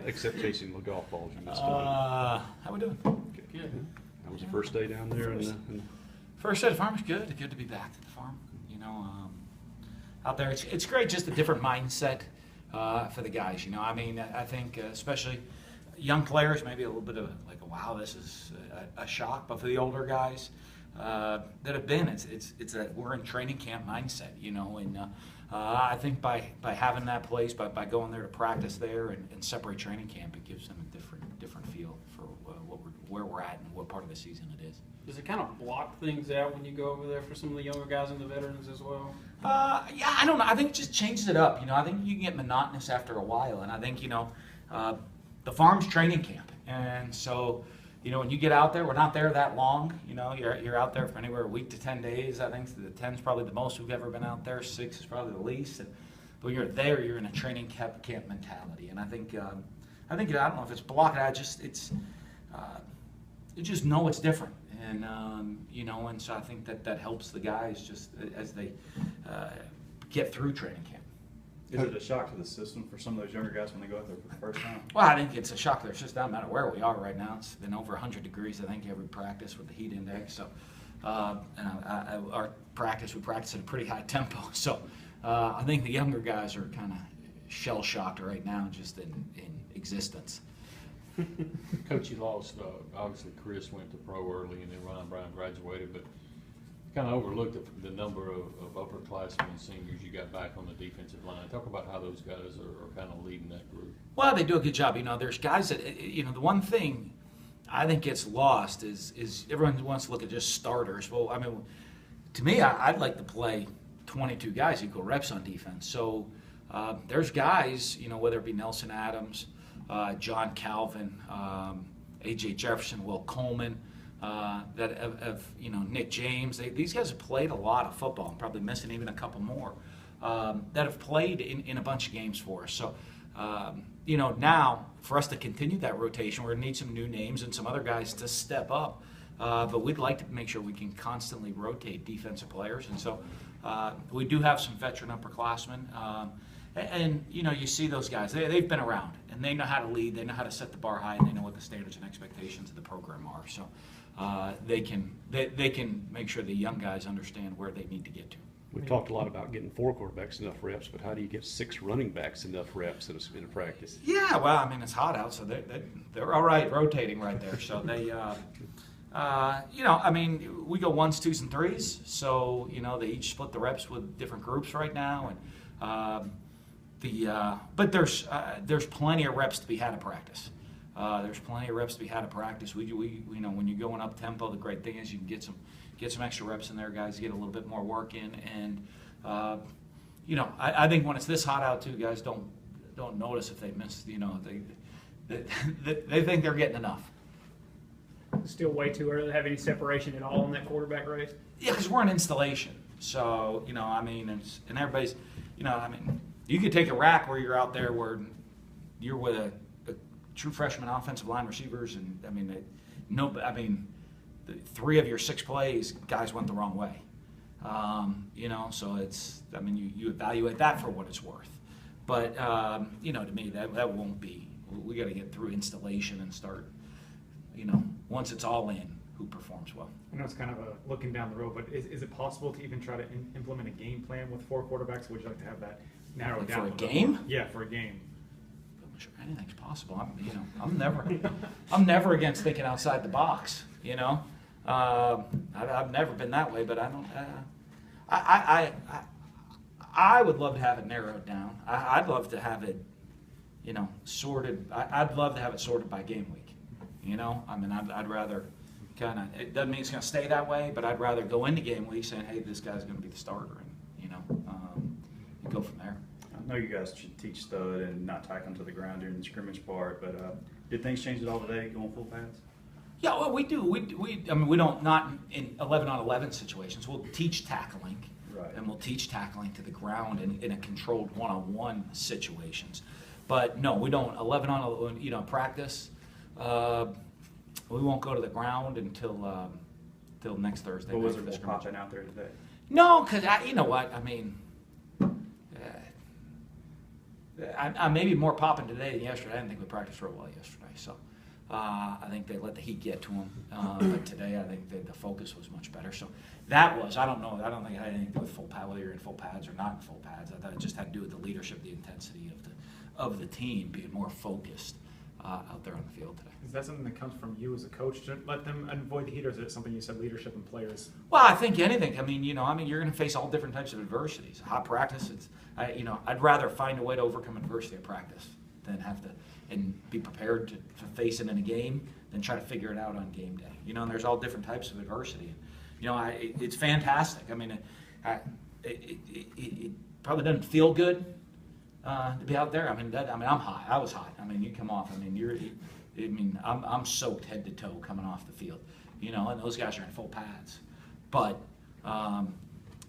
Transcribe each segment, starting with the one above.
Except chasing the golf balls you missed. How we doing? Good. How was the first day down there? First day at the farm was good. Good to be back at the farm. Out there, it's great. Just a different mindset for the guys. I think especially young players, maybe a little bit of like, wow, this is a shock. But for the older guys that have been, it's a we're in training camp mindset. And I think by having that place, by going there to practice there and separate training camp, it gives them a different feel for where we're at and what part of the season it is. Does it kind of block things out when you go over there for some of the younger guys and the veterans as well? Yeah, I don't know. I think it just changes it up. I think you can get monotonous after a while, and I think the farm's training camp, and so when you get out there, we're not there that long. You're out there for anywhere a week to 10 days. I think the 10 is probably the most we've ever been out there. 6 is probably the least. But when you're there, you're in a training camp mentality, and I think I don't know if it's blocked out. You just know it's different, and and so I think that helps the guys just as they get through training camp. Is it a shock to the system for some of those younger guys when they go out there for the first time? Well, I think it's a shock to their system. Doesn't matter where we are right now. It's been over 100 degrees, I think, every practice with the heat index. So, our practice, we practice at a pretty high tempo. So, I think the younger guys are kind of shell shocked right now, just in existence. Coach, you lost, obviously Chris went to pro early and then Ryan Brown graduated, but kind of overlooked the number of upperclassmen and seniors you got back on the defensive line. Talk about how those guys are kind of leading that group. Well, they do a good job. There's guys that, the one thing I think gets lost is everyone wants to look at just starters. Well, I mean, to me, I'd like to play 22 guys equal reps on defense. So there's guys, whether it be Nelson Adams, John Calvin, A.J. Jefferson, Will Coleman, that have Nick James. These guys have played a lot of football. I'm probably missing even a couple more that have played in a bunch of games for us. So, now for us to continue that rotation, we're going to need some new names and some other guys to step up. But we'd like to make sure we can constantly rotate defensive players. And so we do have some veteran upperclassmen. And you see those guys, they've been around, and they know how to lead, they know how to set the bar high, and they know what the standards and expectations of the program are. So they can make sure the young guys understand where they need to get to. We talked a lot about getting 4 quarterbacks enough reps, but how do you get 6 running backs enough reps in a practice? Yeah, well, I mean, it's hot out, so they're all right rotating right there. So they, I mean, we go 1s, 2s, and 3s. So they each split the reps with different groups right now, and but there's plenty of reps to be had at practice. There's plenty of reps to be had at practice. We when you're going up tempo, the great thing is you can get some extra reps in there, guys. Get a little bit more work in, and I think when it's this hot out too, guys don't notice if they miss. They think they're getting enough. Still way too early to have any separation at all in that quarterback race. Yeah, because we're in installation. So I mean, and everybody's, I mean. You could take a rack where you're out there where you're with a true freshman offensive line receivers, and I mean, 3 of your 6 plays, guys went the wrong way. So you evaluate that for what it's worth. But to me, that won't be. We got to get through installation and start. Once it's all in, who performs well. I know it's kind of looking down the road, but is it possible to even try to implement a game plan with 4 quarterbacks? Would you like to have that narrowed down? For a game? Yeah, for a game. I'm sure anything's possible. I'm never against thinking outside the box. I've never been that way, but I don't. I would love to have it narrowed down. I'd love to have it, sorted. I'd love to have it sorted by game week. I'd rather kind of. It doesn't mean it's going to stay that way, but I'd rather go into game week saying, "Hey, this guy's going to be the starter," and go from there. I know you guys should teach stud and not tackle them to the ground during the scrimmage part, but did things change at all today going full pads? Yeah, well, we do. We don't, not in 11-on-11 situations. We'll teach tackling, right, and we'll teach tackling to the ground in a controlled one-on-one situations. But no, we don't. 11-on, practice. We won't go to the ground until next Thursday. But was there more popping out there today? No, because you know what I mean. I may be more popping today than yesterday. I didn't think we practiced real well yesterday, so I think they let the heat get to them. But today, I think the focus was much better. So that was, I don't know, I don't think it had anything to do with full pad, whether you're in full pads or not in full pads. I thought it just had to do with the leadership, the intensity of the team being more focused out there on the field today. Is that something that comes from you as a coach to let them avoid the heat, or is it something you said leadership and players? Well, I think anything. I mean, you're going to face all different types of adversities. Hot practice, I'd rather find a way to overcome adversity at practice than have to and be prepared to face it in a game than try to figure it out on game day. And there's all different types of adversity. It's fantastic. I mean, it probably doesn't feel good to be out there. I'm hot. I was hot. I mean, you come off. I'm soaked head to toe coming off the field. And those guys are in full pads. But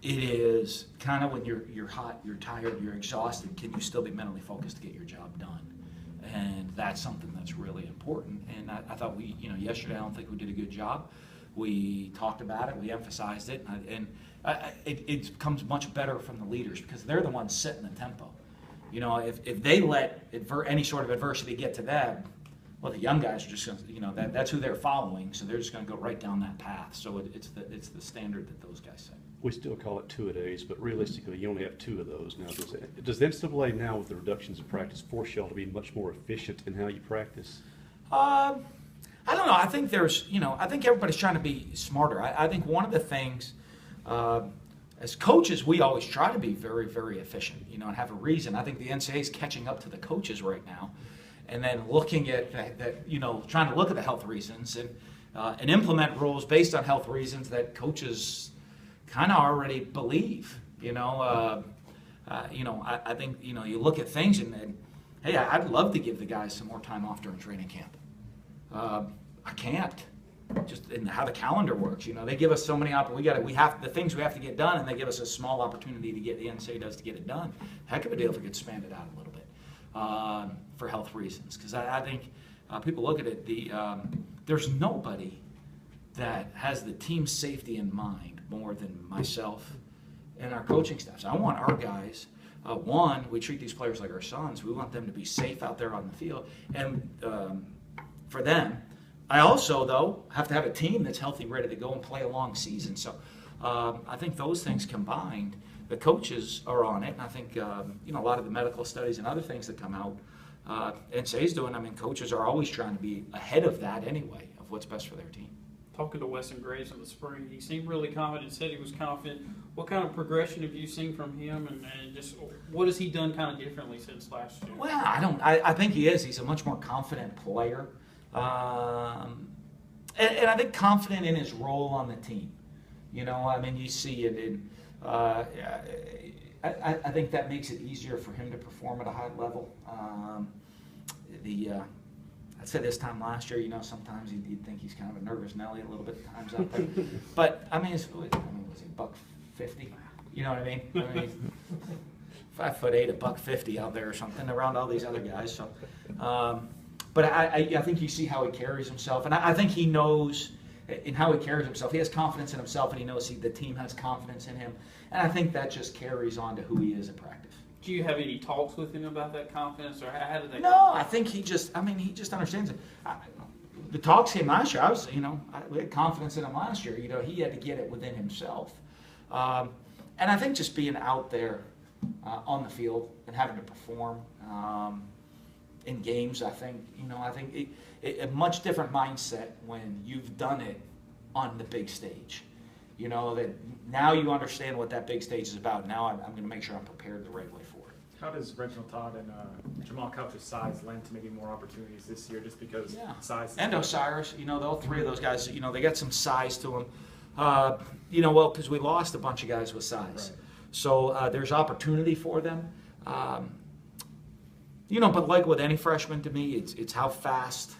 it is kind of when you're hot, you're tired, you're exhausted, can you still be mentally focused to get your job done? And that's something that's really important. And I thought yesterday I don't think we did a good job. We talked about it, we emphasized it, and it comes much better from the leaders because they're the ones setting the tempo. If they let any sort of adversity get to them, well, the young guys are just going to, that's who they're following, so they're just going to go right down that path. So it's the standard that those guys set. We still call it two-a-days, but realistically, you only have 2 of those now. Does the NCAA now, with the reductions in practice, force y'all to be much more efficient in how you practice? I don't know. I think I think everybody's trying to be smarter. I think one of the things, as coaches, we always try to be very, very efficient, and have a reason. I think the NCAA is catching up to the coaches right now, and then looking at that, trying to look at the health reasons and implement rules based on health reasons that coaches kind of already believe. I think you look at things and hey, I'd love to give the guys some more time off during training camp. I can't, just in how the calendar works. They give us so many the things we have to get done, and they give us a small opportunity to get the NCAA does to get it done. Heck of a deal if we could expand it out a little bit for health reasons, because I think people look at it. There's nobody that has the team safety in mind more than myself and our coaching staff. So I want our guys. We treat these players like our sons. We want them to be safe out there on the field, and for them. I also, though, have to have a team that's healthy, ready to go and play a long season. So I think those things combined, the coaches are on it. And I think, a lot of the medical studies and other things that come out, NCAA's doing, coaches are always trying to be ahead of that anyway, of what's best for their team. Talking to Weston Graves in the spring, he seemed really confident, said he was confident. What kind of progression have you seen from him, and just what has he done kind of differently since last year? Well, I think he is. He's a much more confident player. And I think confident in his role on the team. You see it in, I think that makes it easier for him to perform at a high level. I'd say this time last year, sometimes you'd think he's kind of a nervous Nelly a little bit at times out there. But, was he $150? You know what I mean? 5'8", $150 out there or something around all these other guys. So, but I think you see how he carries himself, and I think he knows in how he carries himself. He has confidence in himself, and he knows the team has confidence in him, and I think that just carries on to who he is in practice. Do you have any talks with him about that confidence, or how did that? No, I think he just understands it. The talks came last year. We had confidence in him last year. He had to get it within himself, and I think just being out there on the field and having to perform. In games, I think a much different mindset when you've done it on the big stage. That now you understand what that big stage is about. Now I'm going to make sure I'm prepared the right way for it. How does Reginald Todd and Jamal Couch's size lend to maybe more opportunities this year, just because size? And Osiris, all 3 of those guys, they got some size to them. Because we lost a bunch of guys with size, right. So there's opportunity for them. But like with any freshman, to me, it's how fast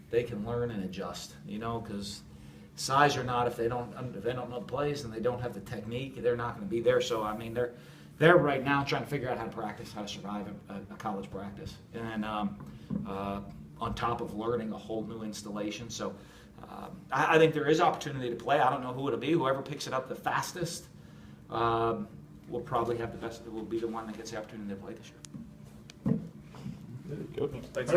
they can learn and adjust. Because size or not, if they don't know the plays and they don't have the technique, they're not going to be there. So they're right now trying to figure out how to practice, how to survive a college practice, and on top of learning a whole new installation. So I think there is opportunity to play. I don't know who it'll be. Whoever picks it up the fastest will probably have the best. Will be the one that gets the opportunity to play this year. Coach. Thanks.